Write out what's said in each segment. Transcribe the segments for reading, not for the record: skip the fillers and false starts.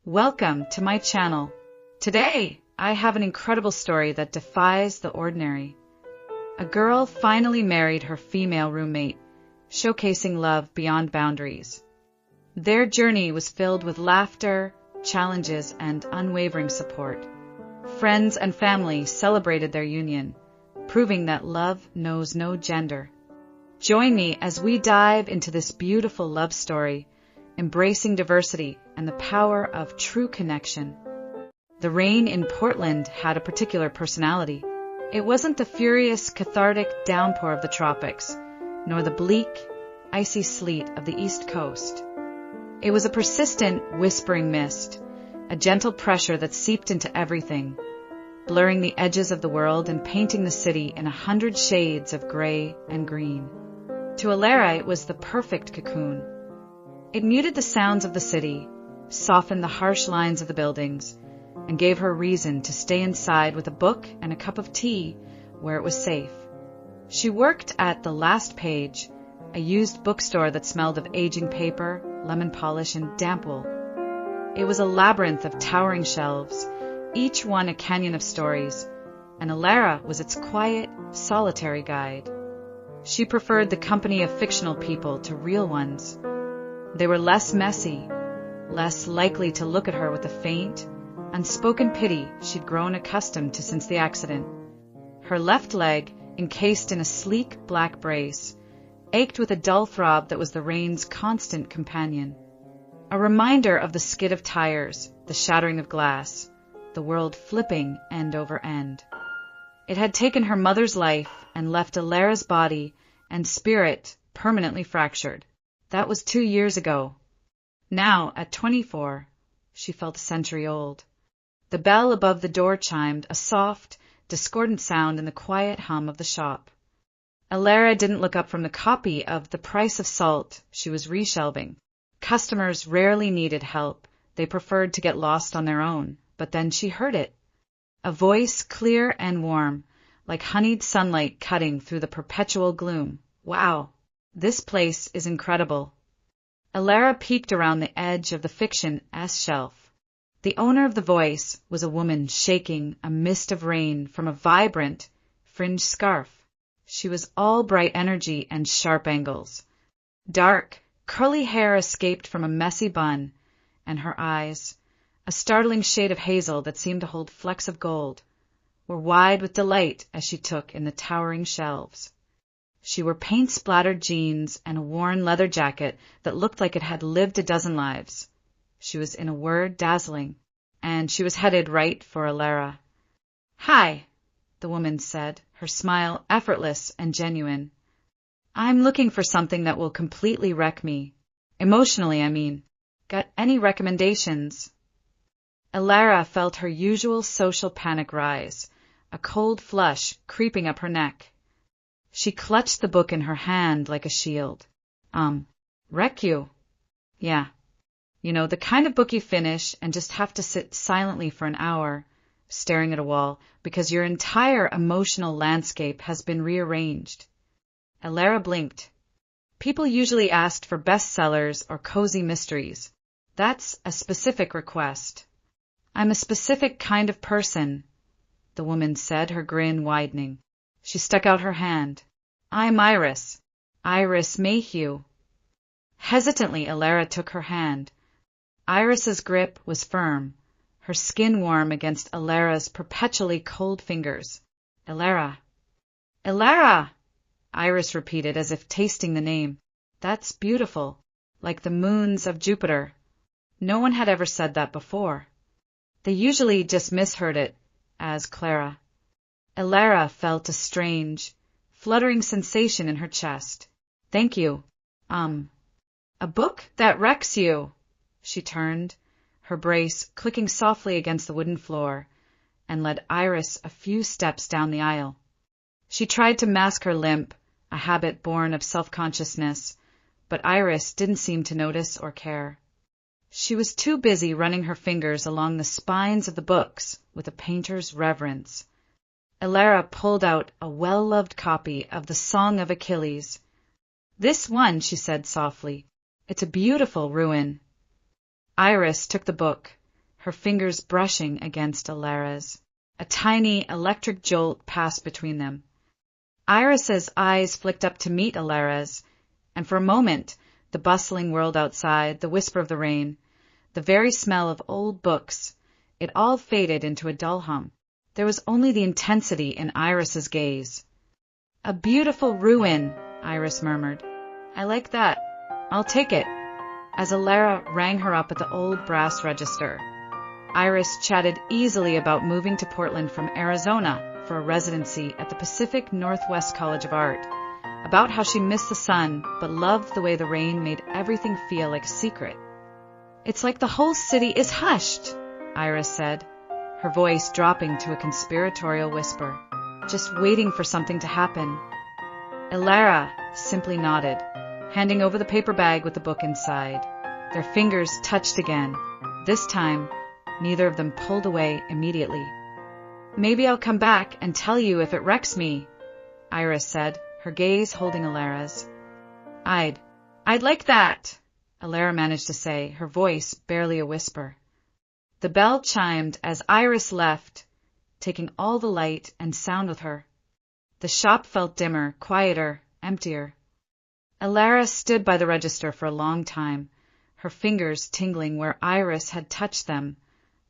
Welcome to my channel. Today, I have an incredible story that defies the ordinary. A girl finally married her female roommate, showcasing love beyond boundaries. Their journey was filled with laughter, challenges, and unwavering support. Friends and family celebrated their union, proving that love knows no gender. Join me as we dive into this beautiful love story, embracing diversity and the power of true connection. The rain in Portland had a particular personality. It wasn't the furious, cathartic downpour of the tropics, nor the bleak, icy sleet of the East Coast. It was a persistent, whispering mist, a gentle pressure that seeped into everything, blurring the edges of the world and painting the city in 100 shades of gray and green. To Alara, it was the perfect cocoon. It muted the sounds of the city, softened the harsh lines of the buildings, and gave her reason to stay inside with a book and a cup of tea where it was safe. She worked at The Last Page, a used bookstore that smelled of aging paper, lemon polish, and damp wool. It was a labyrinth of towering shelves, each one a canyon of stories, and Alara was its quiet, solitary guide. She preferred the company of fictional people to real ones. They were less messy, less likely to look at her with the faint, unspoken pity she'd grown accustomed to since the accident. Her left leg, encased in a sleek black brace, ached with a dull throb that was the rain's constant companion. A reminder of the skid of tires, the shattering of glass, the world flipping end over end. It had taken her mother's life and left Alara's body and spirit permanently fractured. That was 2 years ago. Now, at 24, she felt a century old. The bell above the door chimed, a soft, discordant sound in the quiet hum of the shop. Alara didn't look up from the copy of The Price of Salt she was reshelving. Customers rarely needed help. They preferred to get lost on their own. But then she heard it. A voice clear and warm, like honeyed sunlight cutting through the perpetual gloom. Wow, this place is incredible. Alara peeked around the edge of the fiction S shelf. The owner of the voice was a woman shaking a mist of rain from a vibrant, fringed scarf. She was all bright energy and sharp angles. Dark, curly hair escaped from a messy bun, and her eyes, a startling shade of hazel that seemed to hold flecks of gold, were wide with delight as she took in the towering shelves. She wore paint-splattered jeans and a worn leather jacket that looked like it had lived a dozen lives. She was, in a word, dazzling, and she was headed right for Alara. "Hi," the woman said, her smile effortless and genuine. "I'm looking for something that will completely wreck me. Emotionally, I mean. Got any recommendations?" Alara felt her usual social panic rise, a cold flush creeping up her neck. She clutched the book in her hand like a shield. Wreck you? Yeah. You know, the kind of book you finish and just have to sit silently for an hour, staring at a wall, because your entire emotional landscape has been rearranged. Alara blinked. People usually asked for bestsellers or cozy mysteries. That's a specific request. "I'm a specific kind of person," the woman said, her grin widening. She stuck out her hand. "I'm Iris. Iris Mayhew." Hesitantly, Alara took her hand. Iris's grip was firm, her skin warm against Alara's perpetually cold fingers. "Alara." "Alara," Iris repeated as if tasting the name. "That's beautiful, like the moons of Jupiter." No one had ever said that before. They usually just misheard it as Clara. Alara felt a strange, fluttering sensation in her chest. "Thank you. A book that wrecks you." She turned, her brace clicking softly against the wooden floor, and led Iris a few steps down the aisle. She tried to mask her limp, a habit born of self-consciousness, but Iris didn't seem to notice or care. She was too busy running her fingers along the spines of the books with a painter's reverence. Alara pulled out a well-loved copy of The Song of Achilles. "This one," she said softly. "It's a beautiful ruin." Iris took the book, her fingers brushing against Alara's. A tiny electric jolt passed between them. Iris's eyes flicked up to meet Alara's, and for a moment, the bustling world outside, the whisper of the rain, the very smell of old books, it all faded into a dull hum. There was only the intensity in Iris's gaze. "A beautiful ruin," Iris murmured. "I like that. I'll take it." As Alara rang her up at the old brass register, Iris chatted easily about moving to Portland from Arizona for a residency at the Pacific Northwest College of Art, about how she missed the sun but loved the way the rain made everything feel like a secret. "It's like the whole city is hushed," Iris said, her voice dropping to a conspiratorial whisper, just waiting for something to happen. Alara simply nodded, handing over the paper bag with the book inside. Their fingers touched again. This time, neither of them pulled away immediately. "Maybe I'll come back and tell you if it wrecks me," Iris said, her gaze holding Alara's. I'd like that," Alara managed to say, her voice barely a whisper. The bell chimed as Iris left, taking all the light and sound with her. The shop felt dimmer, quieter, emptier. Alara stood by the register for a long time, her fingers tingling where Iris had touched them.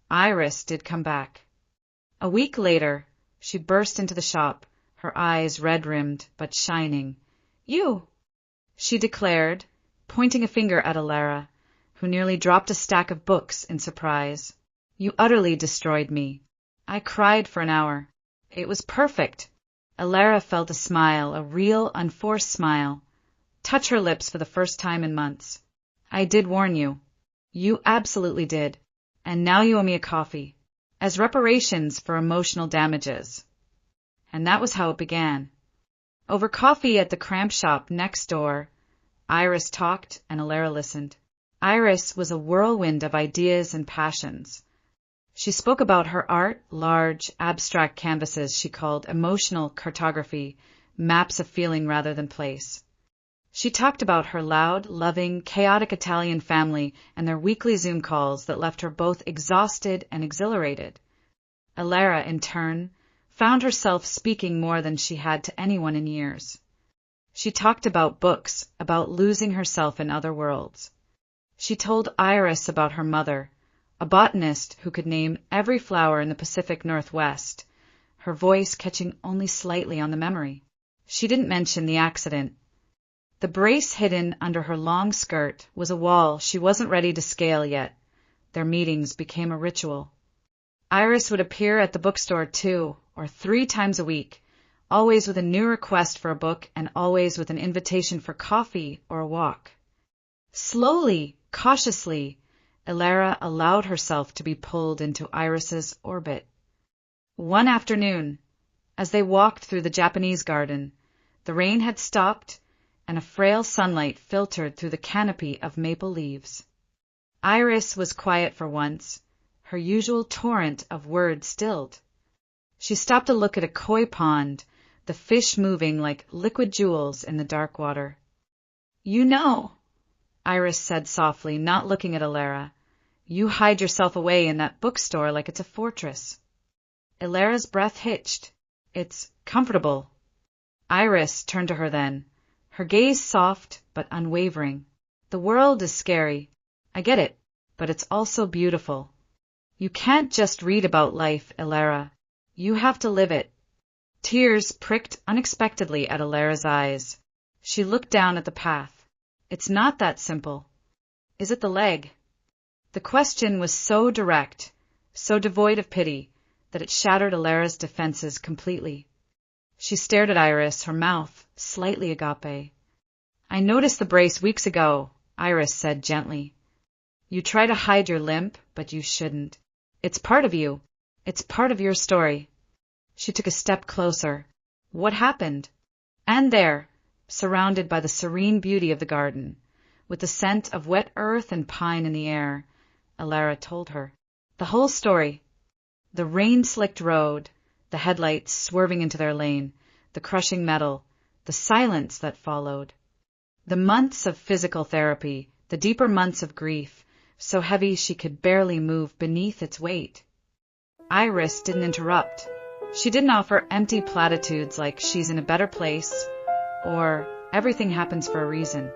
Iris did come back. A week later, she burst into the shop, her eyes red-rimmed but shining. "You!" she declared, pointing a finger at Alara, who nearly dropped a stack of books in surprise. "You utterly destroyed me. I cried for an hour. It was perfect." Alara felt a smile, a real, unforced smile, touch her lips for the first time in months. "I did warn you. You absolutely did. And now you owe me a coffee, as reparations for emotional damages." And that was how it began. Over coffee at the cramp shop next door, Iris talked and Alara listened. Iris was a whirlwind of ideas and passions. She spoke about her art, large, abstract canvases she called emotional cartography, maps of feeling rather than place. She talked about her loud, loving, chaotic Italian family and their weekly Zoom calls that left her both exhausted and exhilarated. Alara, in turn, found herself speaking more than she had to anyone in years. She talked about books, about losing herself in other worlds. She told Iris about her mother, a botanist who could name every flower in the Pacific Northwest, her voice catching only slightly on the memory. She didn't mention the accident. The brace hidden under her long skirt was a wall she wasn't ready to scale yet. Their meetings became a ritual. Iris would appear at the bookstore 2 or 3 times a week, always with a new request for a book and always with an invitation for coffee or a walk. Slowly, cautiously, Alara allowed herself to be pulled into Iris's orbit. One afternoon, as they walked through the Japanese garden, the rain had stopped and a frail sunlight filtered through the canopy of maple leaves. Iris was quiet for once, her usual torrent of words stilled. She stopped to look at a koi pond, the fish moving like liquid jewels in the dark water. "You know," Iris said softly, not looking at Alara, "you hide yourself away in that bookstore like it's a fortress." Alara's breath hitched. "It's comfortable." Iris turned to her then, her gaze soft but unwavering. "The world is scary. I get it, but it's also beautiful. You can't just read about life, Alara. You have to live it." Tears pricked unexpectedly at Alara's eyes. She looked down at the path. "It's not that simple. Is it the leg?" The question was so direct, so devoid of pity, that it shattered Alara's defenses completely. She stared at Iris, her mouth slightly agape. "I noticed the brace weeks ago," Iris said gently. "You try to hide your limp, but you shouldn't. It's part of you. It's part of your story." She took a step closer. "What happened?" And there, surrounded by the serene beauty of the garden, with the scent of wet earth and pine in the air, Alara told her. The whole story. The rain-slicked road, the headlights swerving into their lane, the crushing metal, the silence that followed. The months of physical therapy, the deeper months of grief, so heavy she could barely move beneath its weight. Iris didn't interrupt. She didn't offer empty platitudes like she's in a better place or everything happens for a reason.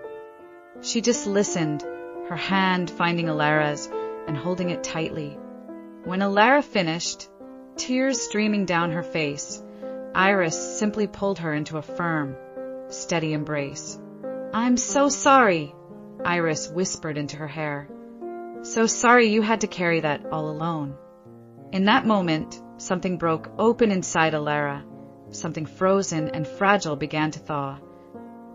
She just listened, her hand finding Alara's and holding it tightly. When Alara finished, tears streaming down her face, Iris simply pulled her into a firm, steady embrace. "I'm so sorry," Iris whispered into her hair. "So sorry you had to carry that all alone." In that moment, something broke open inside Alara. Something frozen and fragile began to thaw.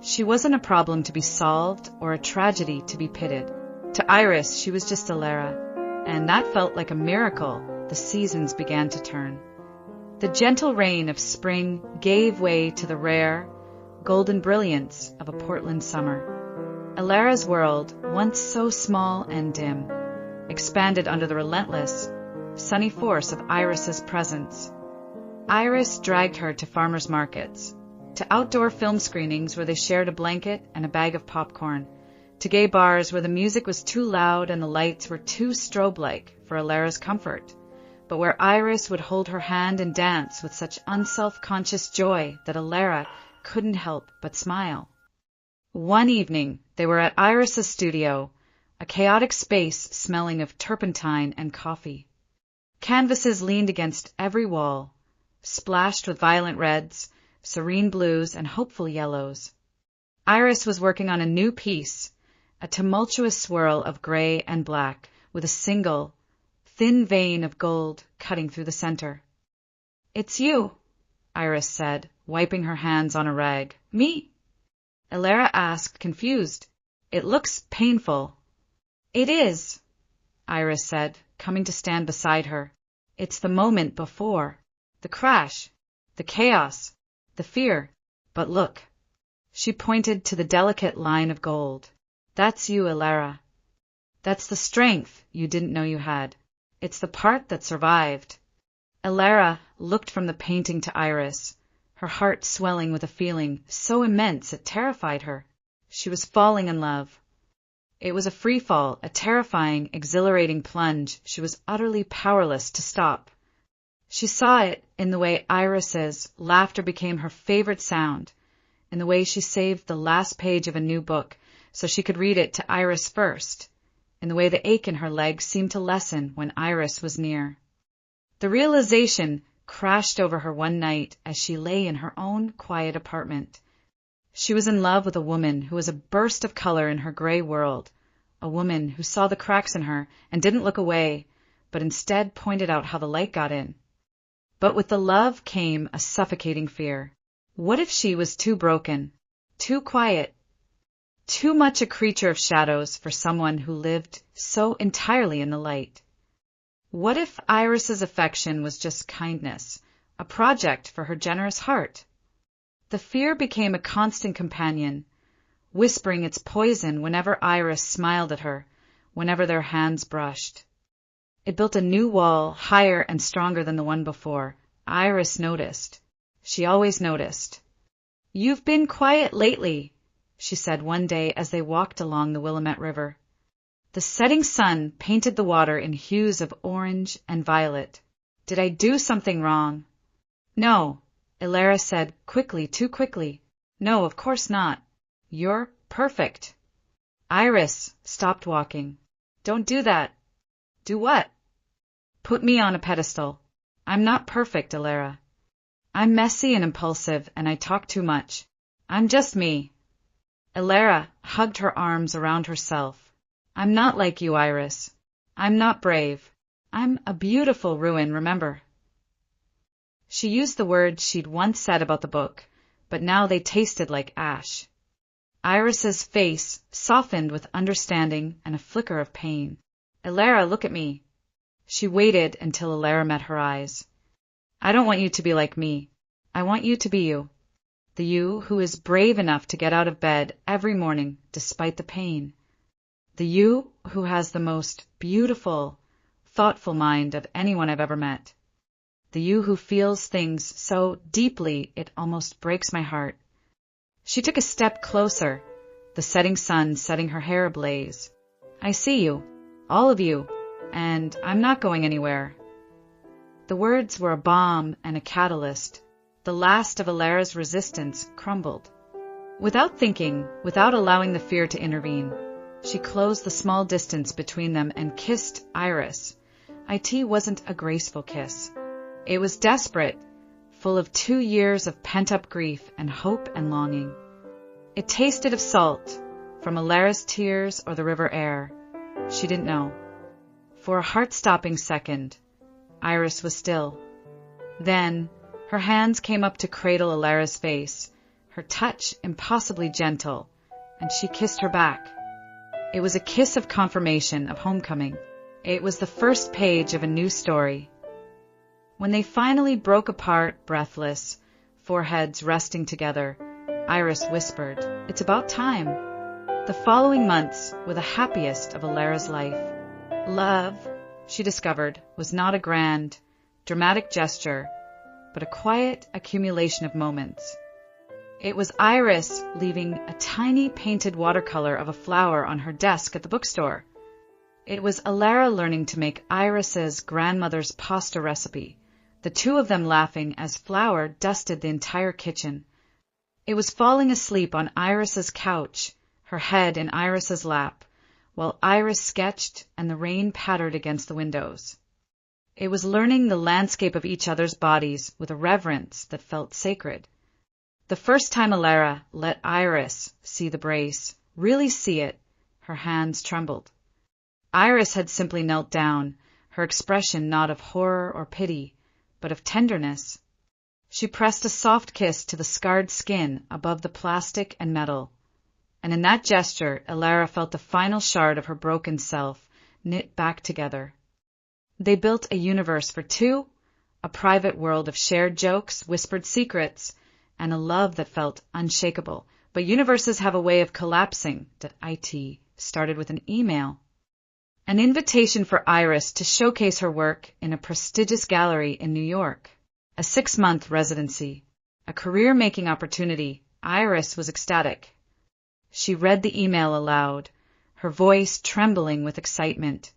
She wasn't a problem to be solved or a tragedy to be pitted. To Iris, she was just Alara, and that felt like a miracle. The seasons began to turn. The gentle rain of spring gave way to the rare, golden brilliance of a Portland summer. Alara's world, once so small and dim, expanded under the relentless, sunny force of Iris's presence. Iris dragged her to farmers' markets, to outdoor film screenings where they shared a blanket and a bag of popcorn, to gay bars where the music was too loud and the lights were too strobe-like for Alara's comfort, but where Iris would hold her hand and dance with such unself-conscious joy that Alara couldn't help but smile. One evening, they were at Iris's studio, a chaotic space smelling of turpentine and coffee. Canvases leaned against every wall, splashed with violent reds, serene blues, and hopeful yellows. Iris was working on a new piece, a tumultuous swirl of gray and black, with a single, thin vein of gold cutting through the center. "It's you," Iris said, wiping her hands on a rag. "Me?" Alara asked, confused. "It looks painful." "It is," Iris said, coming to stand beside her. "It's the moment before. The crash. The chaos. The fear. But look." She pointed to the delicate line of gold. "That's you, Alara. That's the strength you didn't know you had. It's the part that survived." Alara looked from the painting to Iris, her heart swelling with a feeling so immense it terrified her. She was falling in love. It was a free fall, a terrifying, exhilarating plunge she was utterly powerless to stop. She saw it in the way Iris's laughter became her favorite sound, in the way she saved the last page of a new book so she could read it to Iris first, in the way the ache in her legs seemed to lessen when Iris was near. The realization crashed over her one night as she lay in her own quiet apartment. She was in love with a woman who was a burst of color in her gray world, a woman who saw the cracks in her and didn't look away, but instead pointed out how the light got in. But with the love came a suffocating fear. What if she was too broken, too quiet, too much a creature of shadows for someone who lived so entirely in the light? What if Iris's affection was just kindness, a project for her generous heart? The fear became a constant companion, whispering its poison whenever Iris smiled at her, whenever their hands brushed. It built a new wall, higher and stronger than the one before. Iris noticed. She always noticed. "You've been quiet lately," she said one day as they walked along the Willamette River. The setting sun painted the water in hues of orange and violet. "Did I do something wrong?" "No," Alara said quickly, too quickly. "No, of course not. You're perfect." Iris stopped walking. "Don't do that." "Do what?" "Put me on a pedestal. I'm not perfect, Alara. I'm messy and impulsive, and I talk too much. I'm just me." Alara hugged her arms around herself. "I'm not like you, Iris. I'm not brave. I'm a beautiful ruin, remember?" She used the words she'd once said about the book, but now they tasted like ash. Iris's face softened with understanding and a flicker of pain. "Alara, look at me." She waited until Alara met her eyes. "I don't want you to be like me. I want you to be you. The you who is brave enough to get out of bed every morning despite the pain. The you who has the most beautiful, thoughtful mind of anyone I've ever met. The you who feels things so deeply it almost breaks my heart." She took a step closer, the setting sun setting her hair ablaze. "I see you, all of you, and I'm not going anywhere." The words were a bomb and a catalyst. The last of Alara's resistance crumbled. Without thinking, without allowing the fear to intervene, she closed the small distance between them and kissed Iris. It wasn't a graceful kiss. It was desperate, full of 2 years of pent-up grief and hope and longing. It tasted of salt, from Alara's tears or the river air. She didn't know. For a heart-stopping second, Iris was still. Then, her hands came up to cradle Alara's face, her touch impossibly gentle, and she kissed her back. It was a kiss of confirmation, of homecoming. It was the first page of a new story. When they finally broke apart, breathless, foreheads resting together, Iris whispered, "It's about time." The following months were the happiest of Alara's life. Love, she discovered, was not a grand, dramatic gesture, but a quiet accumulation of moments. It was Iris leaving a tiny painted watercolor of a flower on her desk at the bookstore. It was Alara learning to make Iris's grandmother's pasta recipe, the two of them laughing as flour dusted the entire kitchen. It was falling asleep on Iris's couch, her head in Iris's lap, while Iris sketched and the rain pattered against the windows. It was learning the landscape of each other's bodies with a reverence that felt sacred. The first time Alara let Iris see the brace, really see it, her hands trembled. Iris had simply knelt down, her expression not of horror or pity, but of tenderness. She pressed a soft kiss to the scarred skin above the plastic and metal, and in that gesture Alara felt the final shard of her broken self knit back together. They built a universe for two, a private world of shared jokes, whispered secrets, and a love that felt unshakable. But universes have a way of collapsing. It started with an email. An invitation for Iris to showcase her work in a prestigious gallery in New York. A 6-month residency. A career-making opportunity. Iris was ecstatic. She read the email aloud, her voice trembling with excitement,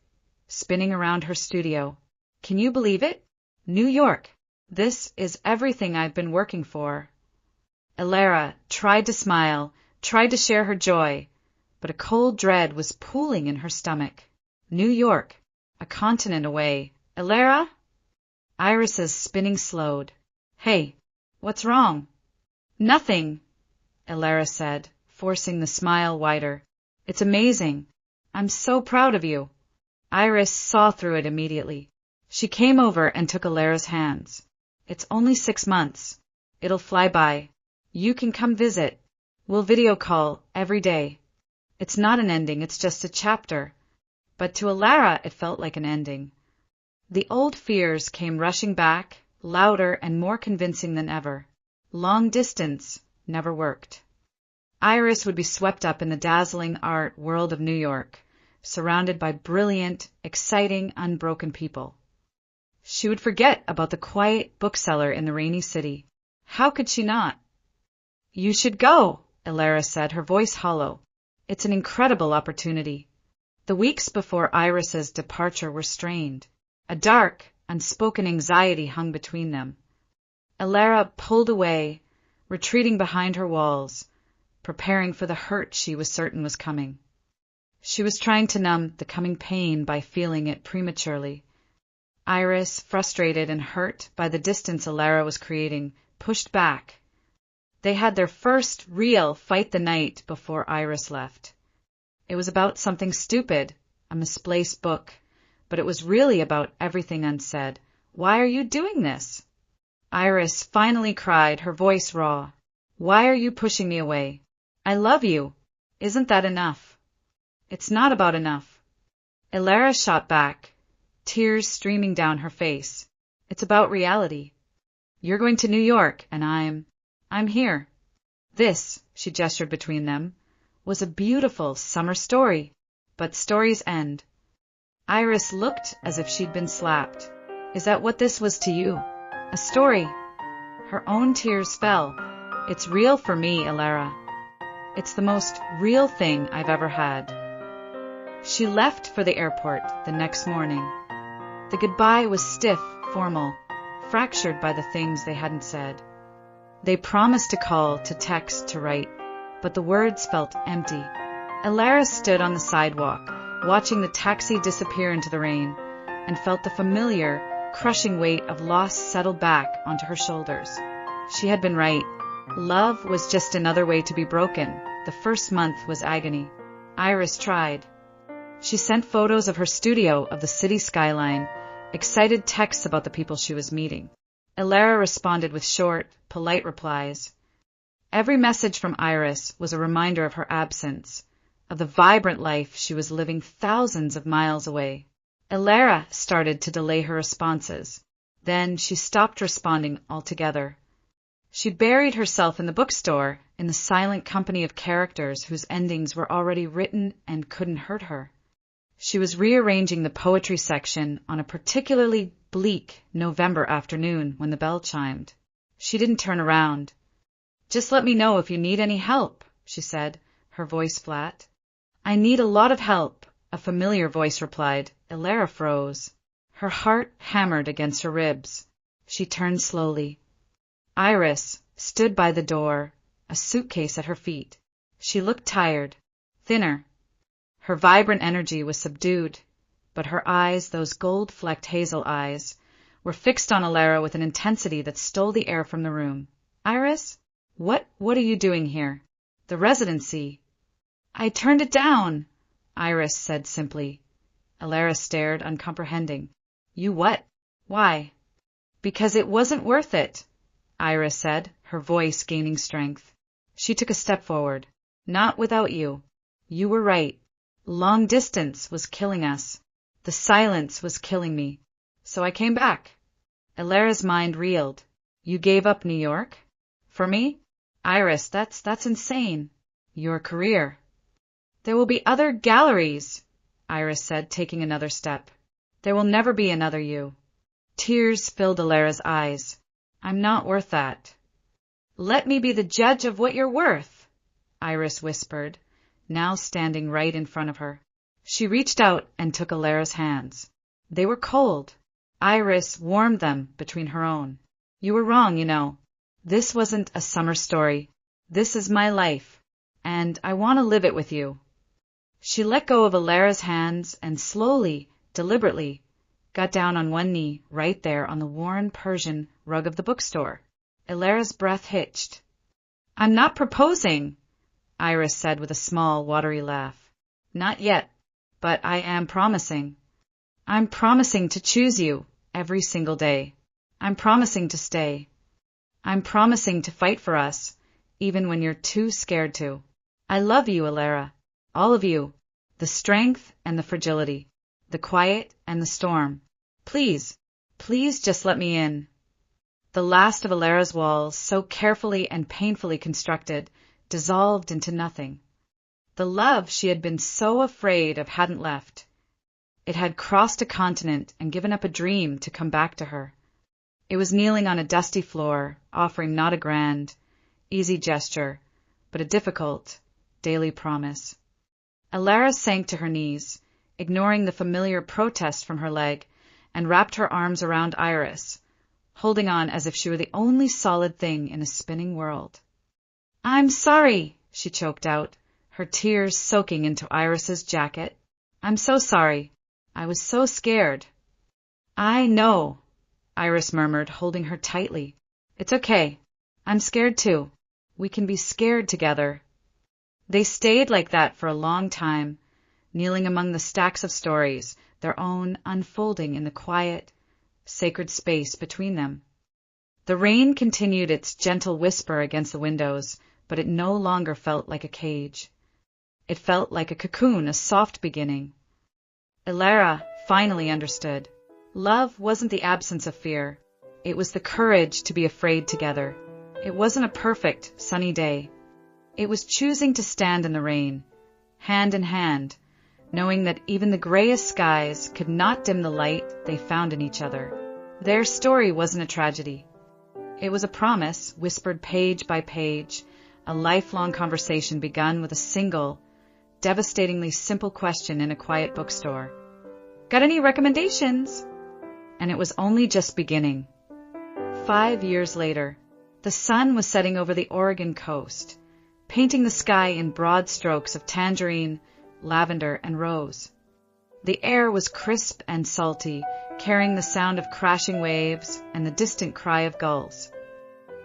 spinning around her studio. "Can you believe it? New York. This is everything I've been working for." Alara tried to smile, tried to share her joy, but a cold dread was pooling in her stomach. New York, a continent away. "Alara?" Iris's spinning slowed. "Hey, what's wrong?" "Nothing," Alara said, forcing the smile wider. "It's amazing. I'm so proud of you." Iris saw through it immediately. She came over and took Alara's hands. "It's only 6 months. It'll fly by. You can come visit. We'll video call every day. It's not an ending, it's just a chapter." But to Alara it felt like an ending. The old fears came rushing back, louder and more convincing than ever. Long distance never worked. Iris would be swept up in the dazzling art world of New York, surrounded by brilliant, exciting, unbroken people. She would forget about the quiet bookseller in the rainy city. How could she not? "You should go," Alara said, her voice hollow. "It's an incredible opportunity." The weeks before Iris's departure were strained. A dark, unspoken anxiety hung between them. Alara pulled away, retreating behind her walls, preparing for the hurt she was certain was coming. She was trying to numb the coming pain by feeling it prematurely. Iris, frustrated and hurt by the distance Alara was creating, pushed back. They had their first real fight the night before Iris left. It was about something stupid, a misplaced book, but it was really about everything unsaid. "Why are you doing this?" Iris finally cried, her voice raw. "Why are you pushing me away? I love you. Isn't that enough?" "It's not about enough." Alara shot back, tears streaming down her face. "It's about reality. You're going to New York, and I'm here." This, she gestured between them, was a beautiful summer story, but stories end. Iris looked as if she'd been slapped. "Is that what this was to you? A story?" Her own tears fell. "It's real for me, Alara. It's the most real thing I've ever had." She left for the airport the next morning. The goodbye was stiff, formal, fractured by the things they hadn't said. They promised to call, to text, to write, but the words felt empty. Elara stood on the sidewalk, watching the taxi disappear into the rain, and felt the familiar, crushing weight of loss settle back onto her shoulders. She had been right. Love was just another way to be broken. The first month was agony. Iris tried. She sent photos of her studio of the city skyline, excited texts about the people she was meeting. Elara responded with short, polite replies. Every message from Iris was a reminder of her absence, of the vibrant life she was living thousands of miles away. Elara started to delay her responses. Then she stopped responding altogether. She buried herself in the bookstore, in the silent company of characters whose endings were already written and couldn't hurt her. She was rearranging the poetry section on a particularly bleak November afternoon when the bell chimed. She didn't turn around. "Just let me know if you need any help," she said, her voice flat. "I need a lot of help," a familiar voice replied. Elara froze. Her heart hammered against her ribs. She turned slowly. Iris stood by the door, a suitcase at her feet. She looked tired, thinner. Her vibrant energy was subdued, but her eyes, those gold-flecked hazel eyes, were fixed on Elara with an intensity that stole the air from the room. "Iris? What are you doing here? The residency." "I turned it down," Iris said simply. Elara stared, uncomprehending. "You what? Why?" "Because it wasn't worth it," Iris said, her voice gaining strength. She took a step forward. "Not without you. You were right. Long distance was killing us. The silence was killing me. So I came back." Elara's mind reeled. "You gave up New York? For me? Iris, that's insane. Your career." "There will be other galleries," Iris said, taking another step. "There will never be another you." Tears filled Elara's eyes. "I'm not worth that." "Let me be the judge of what you're worth," Iris whispered, now standing right in front of her. She reached out and took Elara's hands. They were cold. Iris warmed them between her own. "You were wrong, you know. This wasn't a summer story. This is my life, and I want to live it with you." She let go of Elara's hands and slowly, deliberately, got down on one knee right there on the worn Persian rug of the bookstore. Elara's breath hitched. "I'm not proposing," Iris said with a small, watery laugh. "Not yet, but I am promising. I'm promising to choose you every single day. I'm promising to stay. I'm promising to fight for us, even when you're too scared to. I love you, Elara. All of you. The strength and the fragility. The quiet and the storm. Please, please just let me in." The last of Elara's walls, so carefully and painfully constructed, dissolved into nothing. The love she had been so afraid of hadn't left. It had crossed a continent and given up a dream to come back to her. It was kneeling on a dusty floor, offering not a grand, easy gesture, but a difficult, daily promise. Elara sank to her knees, ignoring the familiar protest from her leg, and wrapped her arms around Iris, holding on as if she were the only solid thing in a spinning world. "I'm sorry," she choked out, her tears soaking into Iris's jacket. "I'm so sorry. I was so scared." "I know," Iris murmured, holding her tightly. "It's okay. I'm scared too. We can be scared together." They stayed like that for a long time, kneeling among the stacks of stories, their own unfolding in the quiet, sacred space between them. The rain continued its gentle whisper against the windows, but it no longer felt like a cage. It felt like a cocoon, a soft beginning. Elara finally understood. Love wasn't the absence of fear. It was the courage to be afraid together. It wasn't a perfect, sunny day. It was choosing to stand in the rain, hand in hand, knowing that even the grayest skies could not dim the light they found in each other. Their story wasn't a tragedy. It was a promise, whispered page by page, a lifelong conversation begun with a single, devastatingly simple question in a quiet bookstore. "Got any recommendations?" And it was only just beginning. 5 years later, the sun was setting over the Oregon coast, painting the sky in broad strokes of tangerine, lavender, and rose. The air was crisp and salty, carrying the sound of crashing waves and the distant cry of gulls.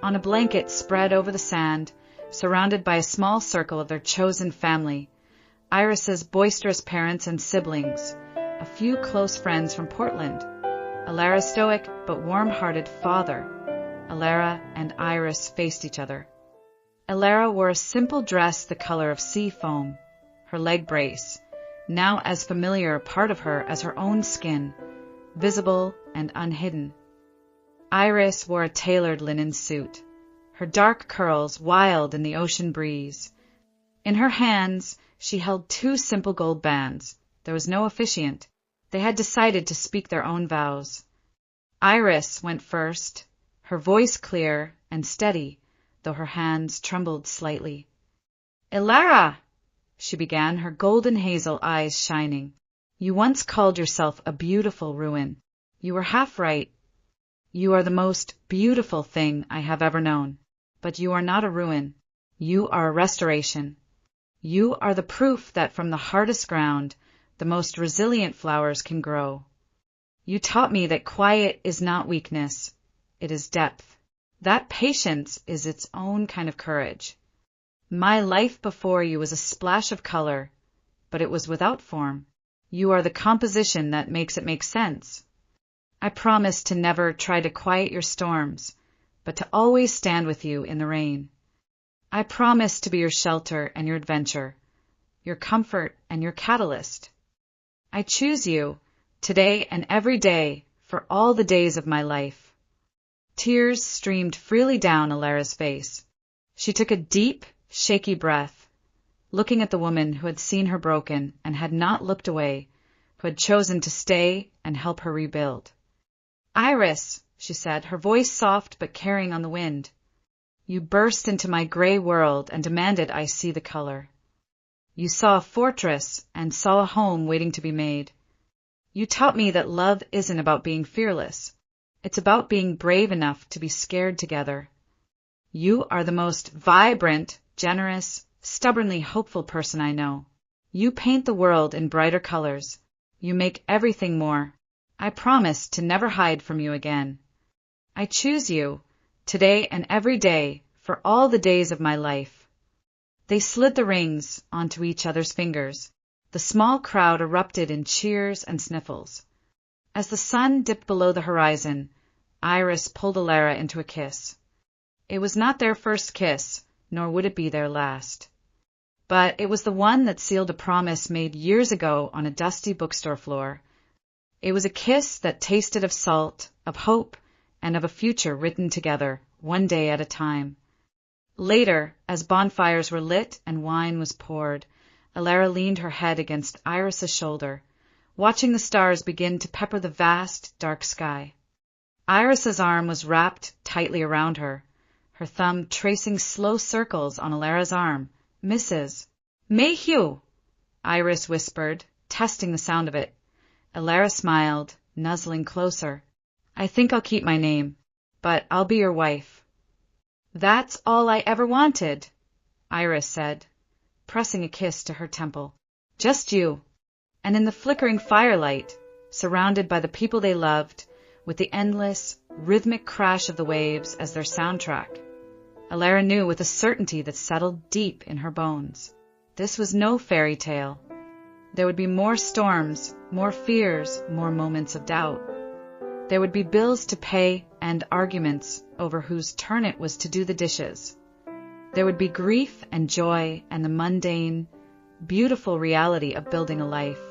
On a blanket spread over the sand, surrounded by a small circle of their chosen family, Iris's boisterous parents and siblings, a few close friends from Portland, Alara's stoic but warm-hearted father. Alara and Iris faced each other. Alara wore a simple dress the color of sea foam, her leg brace, now as familiar a part of her as her own skin, visible and unhidden. Iris wore a tailored linen suit, her dark curls wild in the ocean breeze. In her hands, she held 2 simple gold bands. There was no officiant. They had decided to speak their own vows. Iris went first, her voice clear and steady, though her hands trembled slightly. "Alara," she began, her golden hazel eyes shining. "You once called yourself a beautiful ruin. You were half right. You are the most beautiful thing I have ever known. But you are not a ruin. You are a restoration. You are the proof that from the hardest ground, the most resilient flowers can grow. You taught me that quiet is not weakness, it is depth. That patience is its own kind of courage. My life before you was a splash of color, but it was without form. You are the composition that makes it make sense. I promise to never try to quiet your storms, but to always stand with you in the rain. I promise to be your shelter and your adventure, your comfort and your catalyst. I choose you, today and every day, for all the days of my life." Tears streamed freely down Alara's face. She took a deep, shaky breath, looking at the woman who had seen her broken and had not looked away, who had chosen to stay and help her rebuild. "Iris," she said, her voice soft but carrying on the wind, "you burst into my gray world and demanded I see the color. You saw a fortress and saw a home waiting to be made. You taught me that love isn't about being fearless. It's about being brave enough to be scared together. You are the most vibrant, generous, stubbornly hopeful person I know. You paint the world in brighter colors. You make everything more. I promise to never hide from you again. I choose you, today and every day, for all the days of my life." They slid the rings onto each other's fingers. The small crowd erupted in cheers and sniffles. As the sun dipped below the horizon, Iris pulled Alara into a kiss. It was not their first kiss, nor would it be their last. But it was the one that sealed a promise made years ago on a dusty bookstore floor. It was a kiss that tasted of salt, of hope, and of a future written together, one day at a time. Later, as bonfires were lit and wine was poured, Alara leaned her head against Iris's shoulder, watching the stars begin to pepper the vast, dark sky. Iris's arm was wrapped tightly around her, her thumb tracing slow circles on Alara's arm. "Mrs. Mayhew," Iris whispered, testing the sound of it. Alara smiled, nuzzling closer. "I think I'll keep my name, but I'll be your wife." "That's all I ever wanted," Iris said, pressing a kiss to her temple. "Just you." And in the flickering firelight, surrounded by the people they loved, with the endless, rhythmic crash of the waves as their soundtrack, Alara knew with a certainty that settled deep in her bones. This was no fairy tale. There would be more storms, more fears, more moments of doubt. There would be bills to pay and arguments over whose turn it was to do the dishes. There would be grief and joy and the mundane, beautiful reality of building a life.